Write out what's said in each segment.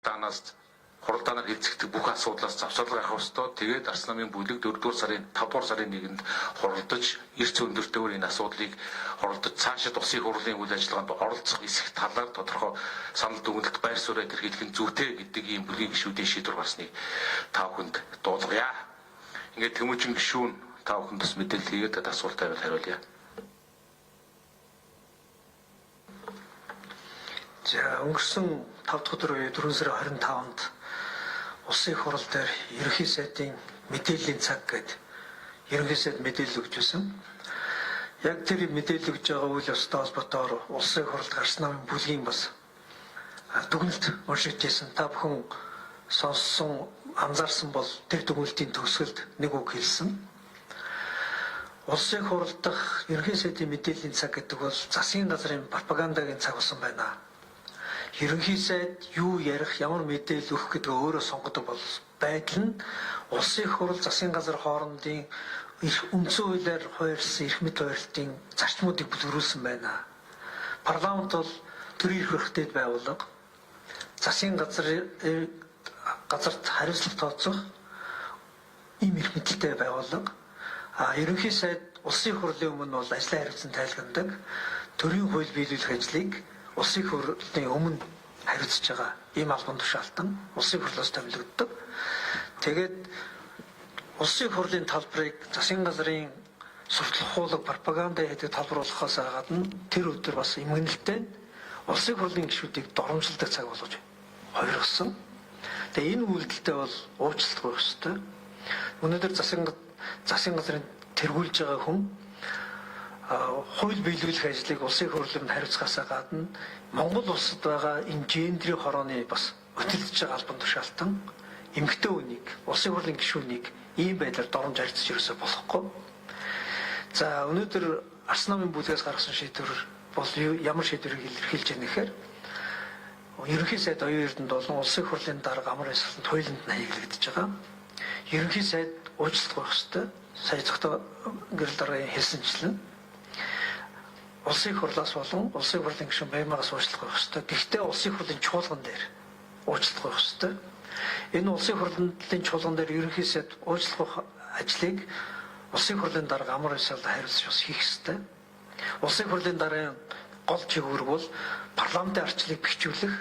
Танаас хуралдаанаар хилцэгдэх бүх асуудлаас завсарлага авах ёстой. Тэгээд Арс намын бүлэг 4-р сарын 5-р сарын 1-нд хуралдаж эрс өндөртөөр энэ асуудлыг хуралдаж цаашид улсын хурлын үйл ажиллагаанд оролцох эсэх талаар тодорхой санал дүгнэлт байр суурь илэрхийлэх нь зүйтэй гэдэг ийм бүлгийн гишүүдийн шийдвэр гарсныг та бүхэнд дуулгая. Ингээд Тэмүүжин гишүүн та бүхэнд бас мэдээлэл хийгээд асуултаа байвал хариулъя. За өнгөрсөн 5 дахь өдөр 4 сарын 25-нд улсын хурал дээр ерөнхий сайдын мэдээллийн цаг гээд ерөнхий сайд мэдээлэл өгч байсан. Яг тэр мэдээлэл өгж байгаа үйл ёстой холбоотойгоор улсын хуралд гарсан намын бүлгийн бас дүгнэлт уншигдж байсан. Та бүхэн сонссон, анзаарсан бол тэр дүгнэлтийн төгсгөлд нэг үг хэлсэн. Улсын хурал дахь ерөнхий сайдын мэдээллийн цаг гэдэг бол засгийн газрын пропагандагийн цаг болсон байна. Ерөнхий сайд юу ярих, ямар мэдээлэл өгөх гэдгээ өөрөө сонгодог бол байдал нь улсын хурал засгийн газар хоорондын үндсэн хуулиар хуульсан эрх мэдэл хуульдын зарчмуудыг бүлгэрүүлсэн байна. Парламент бол төрийн эрх хэрэгтэйд байгууллага, засгийн газарт хариуцлага тооцох ийм эрх мэдэлтэй байгууллага. Ерөнхий сайд улсын хурлын өмнө бол ажлын хариуцсан тайлганадаг, төрийн хууль биелүүлэх ажлыг улсын хурлын өмнө хариуцж байгаа ийм албан тушаалтан улсын хурлаас томилогддог. Тэгээд улсын хурлын талбарыг засгийн газрын сурталчилгаулаг пропаганда хийдэг талбарлуулахаас гадна тэр өдөр бас эмгэнэлтэй улсын хурлын гишүүдийг доромжилдог цаг болгож хувиргасан. Тэгээд энэ үйлдэлтэй бол уучлалт гуйх ёстой. Өнөөдөр засгийн газрын тэргүүлж байгаа хүн хууль биелүүлэх ажлыг улсын хурлын хариуцахаас гадна Монгол улсад байгаа энэ гендрийн хорооны бас өтөлдөж байгаа албан тушаалтан эмэгтэй хүнийг, улсын хурлын гишүүнийг ийм байдлаар доромж арчиж ерөөсөө болохгүй. За өнөөдөр Арс намын бүлгээс гаргасан шийдвэр бол ямар шийдвэрийг илэрхийлж байна гэхээр ерөнхий сайд оюун эрдэнэд болон улсын хурлын дарга амар ёслолтод хуулинд нь хаягдлагдж байгаа. Ерөнхий сайд уучлалт гуйх ёстой. Сая зөвхөн гэрэл даргын хэлсэнчлэн улсын хурлаас болон улсын хурлын гишүүн Баярмагаас уучлалт гуйх ёстой. Гэхдээ улсын хурлын чуулган дээр уучлалт гуйх ёстой. Энэ улсын хурлын чуулган дээр ерөнхий сайд уучлалт гуйх ажлыг улсын хурлын дарга амар ёслолд хариуцж бас хийх ёстой. Улсын хурлын даргын гол чиглэл бол парламентын арчлыг бэхжүүлэх,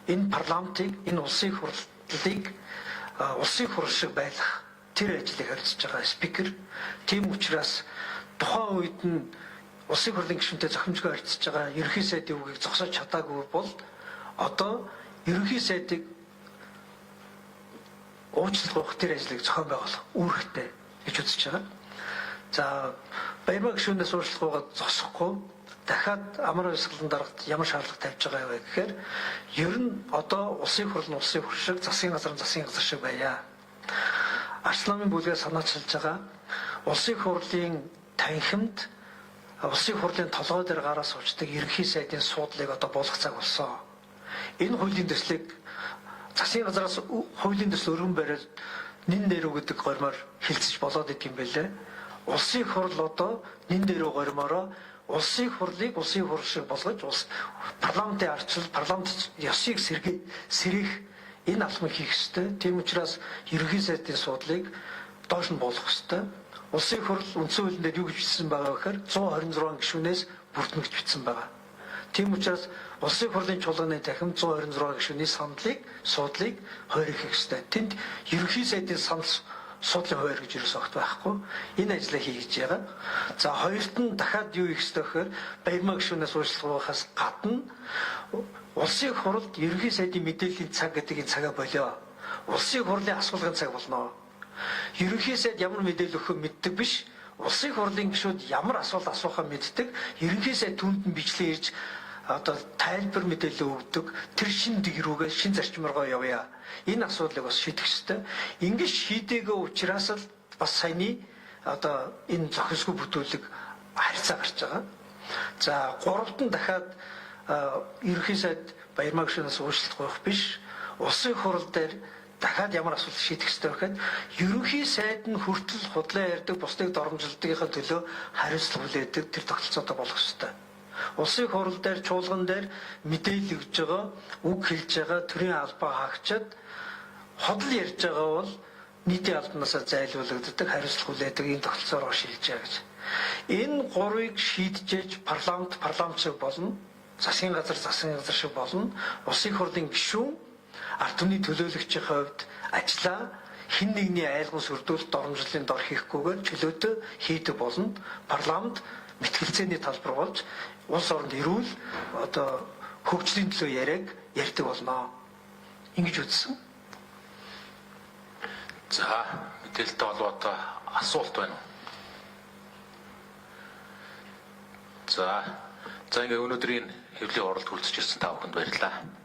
энэ парламентыг, энэ улсын хурлыг улсын хурал шиг байлгах тэр ажлыг хариуцж байгаа спикер. Тийм учраас тухайн үед нь улсын хурлын гишүүнтэй зохимжгүй харьцаж байгаа ерөнхий сайдын үгийг зогсоож чадаагүй бол одоо ерөнхий сайдыг уучлалт гуйх тэр ажлыг зохион байгуулах үүрэгтэй гэж үзэж байгаа. За Баярмаг гишүүнээс уучлалт гуйгаад зогсохгүй дахиад амар ёслолын дарагт ямар шаардлага тавьж байгаа вэ гэхээр ер нь одоо улсын хурал нь улсын хурал шиг, засгийн газар нь засгийн газар шиг байя. Арс намын бүлгээс санаачилж байгаа улсын хурлын танхимд улсын хурлын толгой дээр гараа суучдаг ерөнхий сайдын суудлыг одоо буулгах цаг болсон. Энэ хуулийн төслийг засгийн газраас хуулийн төсөл өргөн бариад нин дээр өгдөг гормоор хилцэж болоод идэх юм байлээ. Улсын хурал одоо нин дээр гормороо улсын хурлыг улсын хурал шиг болгож парламентын арчил, парламент ёсыг сэрэх энэ алхмыг хийх ёстой. Тийм учраас ерөнхий сайдын суудлыг доош нь буулгах ёстой. Улсын хурал үндсэн хуулинд юу гэж бичсэн байгаа вэ гэхээр 126 гишүүнээс бүрдмэгч бичсэн байгаа. Тийм учраас улсын хурлын чуулганы дахин 126 гишүүний суудлыг хойрох хийх ёстой. Тэнд ерөнхий сайдын санал суудлын хойр гэж ерөөсөө огт байхгүй. Энэ ажлаа хийж байгаа. За хоёрт нь дахиад юу хийх ёстой гэхээр Баярмаг гишүүнээс уучлалт гуйхаас гадна улсын хуралд ерөнхий сайдын мэдээллийн цаг гэдэг энэ цагаа болио. Улсын хурлын асуулгын цаг болно. Ерөнхий сайд ямар мэдээлэл өгөхөө мэддэг биш. Улсын хурлын гишүүд ямар асуулт асуухаа мэддэг. Ерөнхий сайд түүнд нь бичлэн ирж одоо тайлбар мэдээлэл өгдөг. Тэр шин дэг рүүгээ шин зарчмааргаа явъя. Энэ асуудлыг бас шийдэх ёстой. Ингэж шийдээгүй учраас л бас саяны одоо энэ зохисгүй бүтүүлэг харьцаа гарч байгаа. За гуравт нь дахиад ерөнхий сайд Баярмаг гишүүнээс уучлалт гуйх биш. Улсын хурал дээр дахиад ямар асуудал шийдэх ёстой вэ гэхэд ерөнхий сайд нь хүртэл худлаа ярьдаг, бусдыг доромжилдгийнхаа төлөө хариуцлага хүлээдэг тэр тогтолцоотой болох ёстой. улсын хурал дээр, чуулган дээр мэдээлэл өгж байгаа, үг хэлж байгаа төрийн албаа хаагчид ходол ярьж байгаа бол нийтийн албанасаа зайлуулагддаг, хариуцлага хүлээдэг энэ тогтолцоороо шилжиж байгаа гэж. Энэ гурвыг шийдэж парламент шиг болно, засгийн газар шиг болно, улсын хурлын гишүүн ард түмний төлөөлөгчийн хувьд ажиллаа хэн нэгний айлгын сүрдүүлэлт доромжлын дор хийхгүйгээр чөлөөтэй хийдэг болно. Парламент мэтгэлцээний талбар болж улс оронд эрүүл хөгжлийн төлөө яриаг ярьдаг болно. Ингэж үзсэн. За, мэдээлэлтэй холбоотой асуулт байна уу? За ингээ өнөөдрийн хэвлэлийн оролт хүргэж ирсэн та бүхэнд баярлалаа.